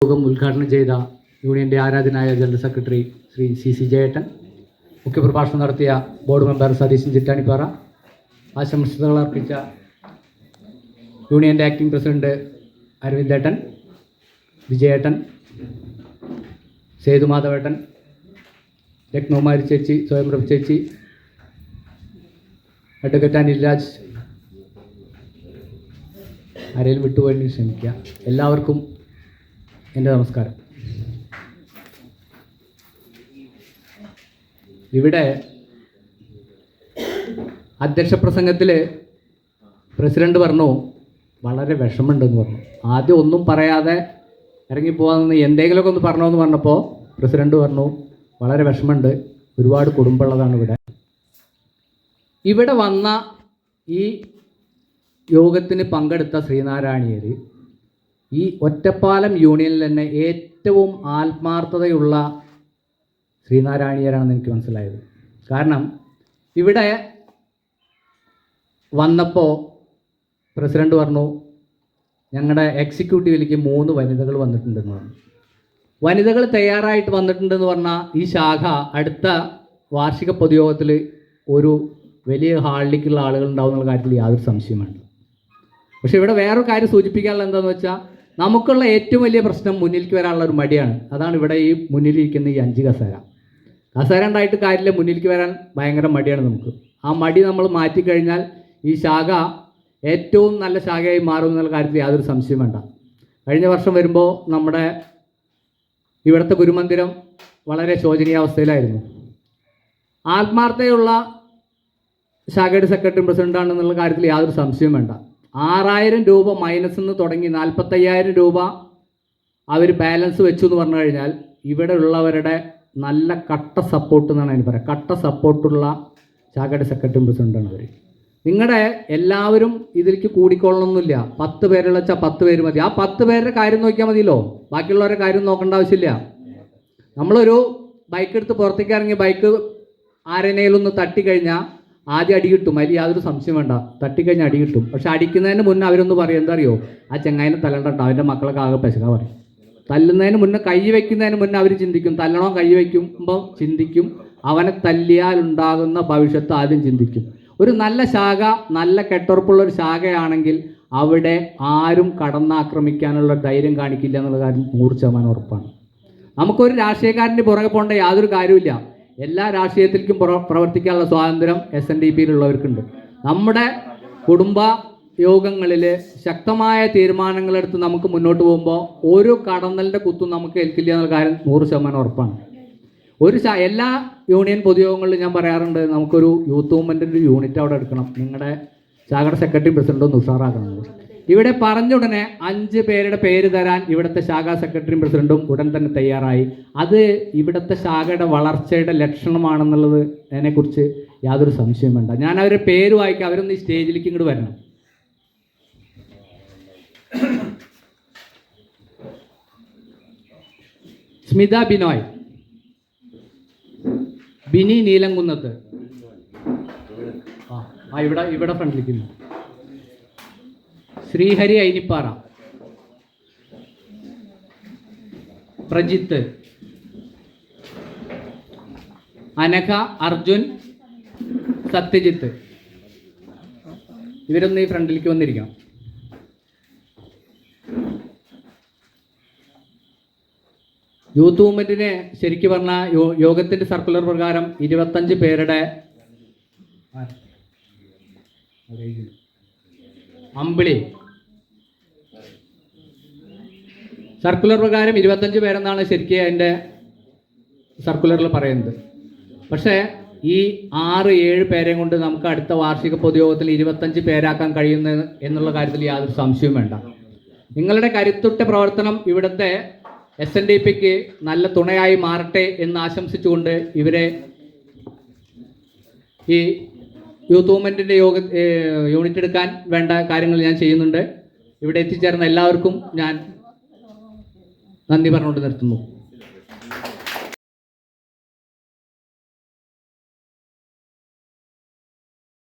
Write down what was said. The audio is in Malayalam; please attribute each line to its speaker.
Speaker 1: യോഗം ഉദ്ഘാടനം ചെയ്ത യൂണിയൻ്റെ ആരാധനായ ജനറൽ സെക്രട്ടറി ശ്രീ സി ജയേട്ടൻ, മുഖ്യപ്രഭാഷണം നടത്തിയ ബോർഡ് മെമ്പർ സതീശൻ ചിറ്റാണിപ്പാറ, ആശംസകൾ അർപ്പിച്ച യൂണിയൻ്റെ ആക്ടിംഗ് പ്രസിഡന്റ് അരവിന്ദേട്ടൻ, വിജയേട്ടൻ, സേതുമാധവേട്ടൻ, രത്നകുമാരി ചേച്ചി, സ്വയംപ്രഭ ചേച്ചി, അഡ്വക്കേറ്റ് അനിൽരാജ്, ആരെയും വിട്ടുപോയി ക്ഷമിക്കുക. എല്ലാവർക്കും എൻ്റെ നമസ്കാരം. ഇവിടെ അധ്യക്ഷ പ്രസംഗത്തിൽ പ്രസിഡന്റ് പറഞ്ഞു വളരെ വിഷമമുണ്ടെന്ന് പറഞ്ഞു. ആദ്യം ഒന്നും പറയാതെ ഇറങ്ങിപ്പോകാമെന്ന് എന്തെങ്കിലുമൊക്കെ ഒന്ന് പറഞ്ഞോന്ന് പറഞ്ഞപ്പോൾ പ്രസിഡന്റ് പറഞ്ഞു വളരെ വിഷമമുണ്ട്, ഒരുപാട് കുടുംബമുള്ളതാണ് ഇവിടെ വന്ന ഈ യോഗത്തിന് പങ്കെടുത്ത ശ്രീനാരായണീയർ ഈ ഒറ്റപ്പാലം യൂണിയനിൽ തന്നെ ഏറ്റവും ആത്മാർത്ഥതയുള്ള ശ്രീനാരായണീയരാണെന്ന് എനിക്ക് മനസ്സിലായത്. കാരണം ഇവിടെ വന്നപ്പോൾ പ്രസിഡന്റ് പറഞ്ഞു ഞങ്ങളുടെ എക്സിക്യൂട്ടീവിലേക്ക് 3 വനിതകൾ വന്നിട്ടുണ്ടെന്ന് പറഞ്ഞു. വനിതകൾ തയ്യാറായിട്ട് വന്നിട്ടുണ്ടെന്ന് പറഞ്ഞാൽ ഈ ശാഖ അടുത്ത വാർഷിക പൊതുയോഗത്തിൽ ഒരു വലിയ ഹാളിലേക്കുള്ള ആളുകൾ ഉണ്ടാവും എന്നുള്ള കാര്യത്തിൽ യാതൊരു സംശയം വേണ്ട. പക്ഷേ ഇവിടെ വേറൊരു കാര്യം സൂചിപ്പിക്കാനുള്ള എന്താണെന്ന് വെച്ചാൽ നമുക്കുള്ള ഏറ്റവും വലിയ പ്രശ്നം മുന്നിലേക്ക് വരാനുള്ള ഒരു മടിയാണ്. അതാണ് ഇവിടെ ഈ മുന്നിലിരിക്കുന്ന ഈ 5 കസേര ഉണ്ടായിട്ട് കാര്യമില്ല, മുന്നിലേക്ക് വരാൻ ഭയങ്കര മടിയാണ് നമുക്ക്. ആ മടി നമ്മൾ മാറ്റിക്കഴിഞ്ഞാൽ ഈ ശാഖ ഏറ്റവും നല്ല ശാഖയായി മാറും എന്നുള്ള കാര്യത്തിൽ യാതൊരു സംശയം വേണ്ട. കഴിഞ്ഞ വർഷം വരുമ്പോൾ നമ്മുടെ ഇവിടുത്തെ ഗുരുമന്ദിരം വളരെ ശോചനീയാവസ്ഥയിലായിരുന്നു. ആത്മാർത്ഥതയുള്ള ശാഖയുടെ സെക്രട്ടറി പ്രസിഡൻ്റാണെന്നുള്ള കാര്യത്തിൽ യാതൊരു സംശയവും വേണ്ട. 6000 രൂപ മൈനസിൽ നിന്ന് തുടങ്ങി 45,000 രൂപ അവർ ബാലൻസ് വെച്ചു എന്ന് പറഞ്ഞു കഴിഞ്ഞാൽ ഇവിടെ ഉള്ളവരുടെ നല്ല കട്ട സപ്പോർട്ട് എന്നാണ് അതിന് പറയുക. കട്ട സപ്പോർട്ടുള്ള ശാഖയുടെ സെക്രട്ടറി പ്രസിഡൻ്റാണ് അവർ. നിങ്ങളുടെ എല്ലാവരും ഇതിലേക്ക് കൂടിക്കൊള്ളണമെന്നില്ല. 10 പേരുള്ള വെച്ചാൽ 10 പേര് മതി. ആ 10 പേരുടെ കാര്യം നോക്കിയാൽ മതിയല്ലോ, ബാക്കിയുള്ളവരുടെ കാര്യം നോക്കേണ്ട ആവശ്യമില്ല. നമ്മളൊരു ബൈക്ക് എടുത്ത് പുറത്തേക്ക് ഇറങ്ങി ബൈക്ക് ആരെന്നേലൊന്ന് തട്ടിക്കഴിഞ്ഞാൽ ആദ്യം അടി കിട്ടും, അതിൽ യാതൊരു സംശയം വേണ്ട. തട്ടിക്കഴിഞ്ഞാൽ അടി കിട്ടും. പക്ഷെ അടിക്കുന്നതിന് മുന്നേ അവരൊന്ന് പറയും എന്താ അറിയോ, ആ ചെങ്ങായിനെ തല്ലണ്ടോ, അവൻ്റെ മക്കളൊക്കെ ആകെ പെശക പറയും. തല്ലുന്നതിന് മുന്നേ, കൈ വയ്ക്കുന്നതിന് മുന്നേ അവർ ചിന്തിക്കും, തല്ലണോ കൈ വയ്ക്കുമ്പോൾ ചിന്തിക്കും, അവനെ തല്ലിയാൽ ഉണ്ടാകുന്ന ഭവിഷ്യത്ത് ആദ്യം ചിന്തിക്കും. ഒരു നല്ല ശാഖ, നല്ല കെട്ടുറപ്പുള്ളൊരു ശാഖയാണെങ്കിൽ അവിടെ ആരും കടന്നാക്രമിക്കാനുള്ള ധൈര്യം കാണിക്കില്ല എന്നുള്ള കാര്യം 100% ഉറപ്പാണ്. നമുക്കൊരു രാഷ്ട്രീയക്കാരൻ്റെ പുറകെ പോകേണ്ട യാതൊരു കാര്യമില്ല. എല്ലാ രാഷ്ട്രീയത്തിലേക്കും പ്രവർത്തിക്കാനുള്ള സ്വാതന്ത്ര്യം SNDPയിലുള്ളവർക്കുണ്ട്. നമ്മുടെ കുടുംബ യോഗങ്ങളിൽ ശക്തമായ തീരുമാനങ്ങളെടുത്ത് നമുക്ക് മുന്നോട്ട് പോകുമ്പോൾ ഒരു കടന്നലിൻ്റെ കുത്തും നമുക്ക് ഏൽക്കില്ല എന്നുള്ള കാര്യം 100% ഉറപ്പാണ്. എല്ലാ യൂണിയൻ പൊതുയോഗങ്ങളിലും ഞാൻ പറയാറുണ്ട്, നമുക്കൊരു യൂത്ത് മൂവ്മെൻറ്റിൻ്റെ ഒരു യൂണിറ്റ് അവിടെ എടുക്കണം, നിങ്ങളുടെ ശാഖയുടെ സെക്രട്ടറി പ്രസിഡന്റ് ഒന്ന് ഉഷാറാക്കണം. ഇവിടെ പറഞ്ഞ ഉടനെ 5 പേരുടെ പേര് തരാൻ ഇവിടുത്തെ ശാഖാ സെക്രട്ടറിയും പ്രസിഡന്റും ഉടൻ തന്നെ തയ്യാറായി. അത് ഇവിടുത്തെ ശാഖയുടെ വളർച്ചയുടെ ലക്ഷണമാണെന്നുള്ളത് അതിനെക്കുറിച്ച് യാതൊരു സംശയം വേണ്ട. ഞാൻ അവരുടെ പേര് വായിക്കാം, അവരൊന്ന് ഈ സ്റ്റേജിലേക്ക് ഇങ്ങോട്ട് വരണം. സ്മിത ബിനോയ്, ബിനി നീലംകുന്നത്ത്, ഇവിടെ ഫ്രണ്ടിലിരിക്കുന്നു. ശ്രീഹരി ഐനിപ്പാറ, പ്രജിത്ത്, അനഘ, അർജുൻ, സത്യജിത്ത്, ഇവരൊന്ന് ഈ ഫ്രണ്ടിലേക്ക് വന്നിരിക്കണം. യൂത്ത് മൂവ്മെൻറ്റിനെ ശരിക്കും പറഞ്ഞാൽ യോഗത്തിൻ്റെ സർക്കുലർ പ്രകാരം 25 പേരുടെ അമ്പിളി സർക്കുലർ പ്രകാരം 25 പേരെന്നാണ് ശരിക്കും അതിൻ്റെ സർക്കുലറിൽ പറയുന്നത്. പക്ഷേ ഈ 6-7 പേരെയും കൊണ്ട് നമുക്ക് അടുത്ത വാർഷിക പൊതുയോഗത്തിൽ 25 പേരാക്കാൻ കഴിയുന്ന എന്നുള്ള കാര്യത്തിൽ യാതൊരു സംശയവും വേണ്ട. നിങ്ങളുടെ കരുത്തുറ്റ പ്രവർത്തനം ഇവിടുത്തെ SNDPക്ക് നല്ല തുണയായി മാറട്ടെ എന്ന് ആശംസിച്ചുകൊണ്ട് ഇവരെ ഈ യൂത്ത് മൂവ്മെൻറ്റിൻ്റെ യൂണിറ്റ് എടുക്കാൻ വേണ്ട കാര്യങ്ങൾ ഞാൻ ചെയ്യുന്നുണ്ട്. ഇവിടെ എത്തിച്ചേർന്ന എല്ലാവർക്കും ഞാൻ നന്ദി പറഞ്ഞുകൊണ്ട് നിർത്തുന്നു.